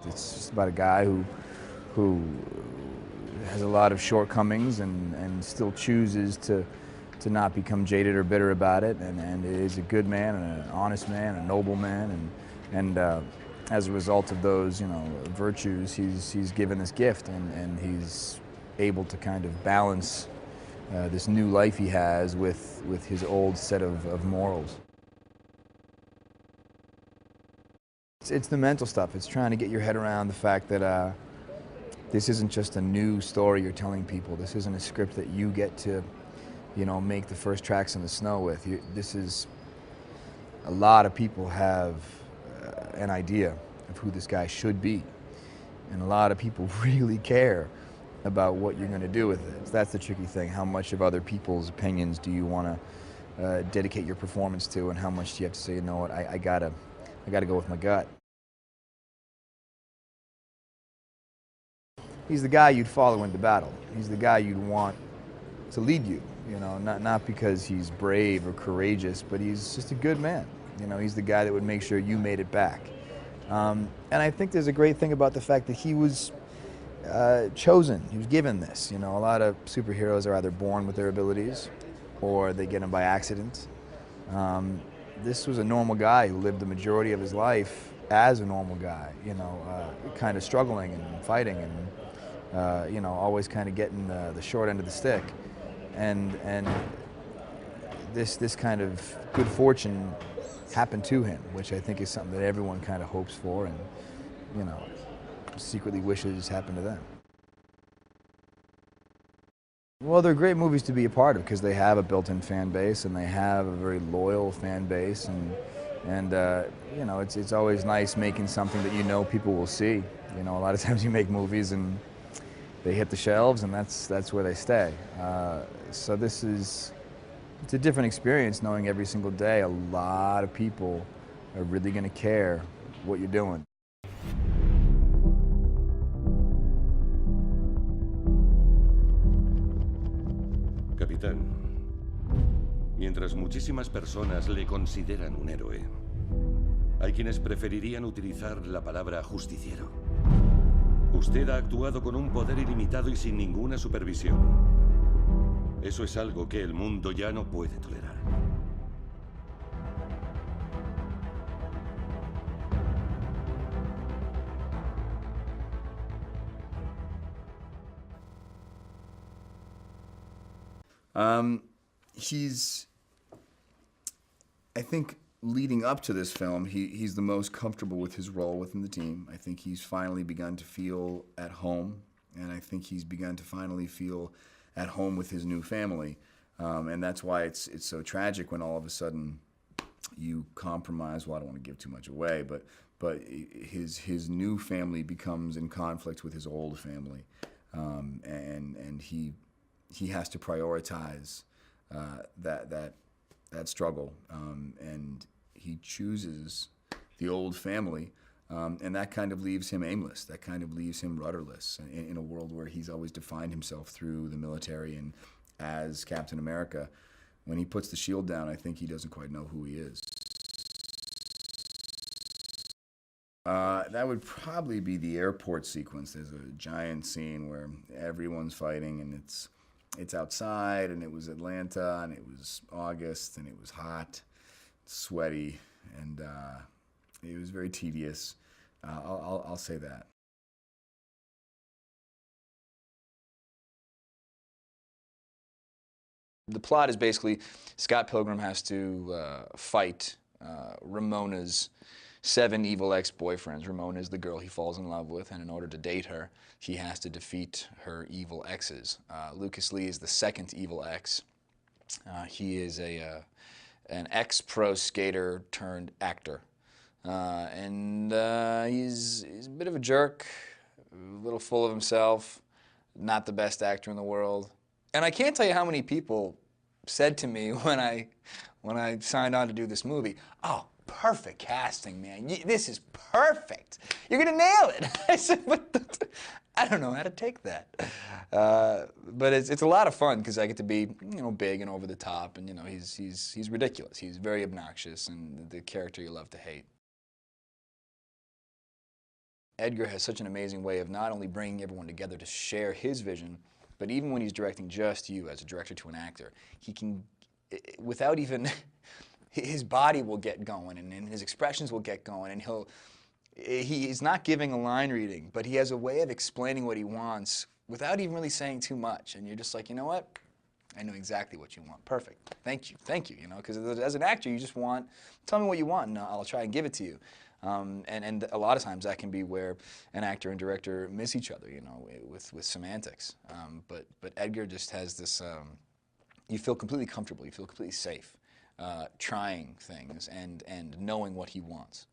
It's just about a guy who has a lot of shortcomings and still chooses to not become jaded or bitter about it, and is a good man and an honest man, a noble man, and as a result of those, virtues, he's given this gift, and he's able to kind of balance this new life he has with his old set of morals. It's the mental stuff. It's trying to get your head around the fact that this isn't just a new story you're telling people. This isn't a script that you get to, make the first tracks in the snow with. This is, a lot of people have an idea of who this guy should be. And a lot of people really care about what you're going to do with it. That's the tricky thing. How much of other people's opinions do you want to dedicate your performance to, and how much do you have to say, you know what, I gotta go with my gut. He's the guy you'd follow into battle. He's the guy you'd want to lead you, not because he's brave or courageous, but he's just a good man. He's the guy that would make sure you made it back. And I think there's a great thing about the fact that he was chosen. He was given this. A lot of superheroes are either born with their abilities or they get them by accident. This was a normal guy who lived the majority of his life as a normal guy, kind of struggling and fighting and, always kind of getting the short end of the stick. And this kind of good fortune happened to him, which I think is something that everyone kind of hopes for and, secretly wishes happened to them. Well, they're great movies to be a part of because they have a built-in fan base and they have a very loyal fan base, and it's always nice making something that people will see. A lot of times you make movies and they hit the shelves and that's where they stay. So it's a different experience knowing every single day a lot of people are really going to care what you're doing. Capitán, mientras muchísimas personas le consideran un héroe, hay quienes preferirían utilizar la palabra justiciero. Usted ha actuado con un poder ilimitado y sin ninguna supervisión. Eso es algo que el mundo ya no puede tolerar. I think leading up to this film, he's the most comfortable with his role within the team. I think he's finally begun to feel at home, and I think he's begun to finally feel at home with his new family. And that's why it's so tragic when all of a sudden you compromise. Well, I don't want to give too much away, but his new family becomes in conflict with his old family, and he has to prioritize that struggle, and he chooses the old family, and that kind of leaves him aimless. That kind of leaves him rudderless in a world where he's always defined himself through the military and as Captain America. When he puts the shield down, I think he doesn't quite know who he is. That would probably be the airport sequence. There's a giant scene where everyone's fighting, and it's outside, and it was Atlanta, and it was August, and it was hot, sweaty, and it was very tedious. I'll say that. The plot is basically Scott Pilgrim has to fight Ramona's 7 evil ex-boyfriends. Ramona is the girl he falls in love with, and in order to date her, he has to defeat her evil exes. Lucas Lee is the 2nd evil ex. He is an ex-pro skater turned actor. And he's a bit of a jerk, a little full of himself, not the best actor in the world. And I can't tell you how many people said to me when I signed on to do this movie, "Oh, perfect casting, man. This is perfect. You're gonna nail it." I said, "But I don't know how to take that." But it's a lot of fun because I get to be big and over the top, and he's ridiculous. He's very obnoxious and the character you love to hate. Edgar has such an amazing way of not only bringing everyone together to share his vision, but even when he's directing just you as a director to an actor, he can, without even, his body will get going and his expressions will get going, and he's not giving a line reading, but he has a way of explaining what he wants without even really saying too much. And you're just like, you know what? I know exactly what you want. Perfect. Thank you, you know, because as an actor, you just want, tell me what you want and I'll try and give it to you. And a lot of times that can be where an actor and director miss each other, you know, with semantics. But Edgar just has this, you feel completely comfortable, you feel completely safe trying things and knowing what he wants.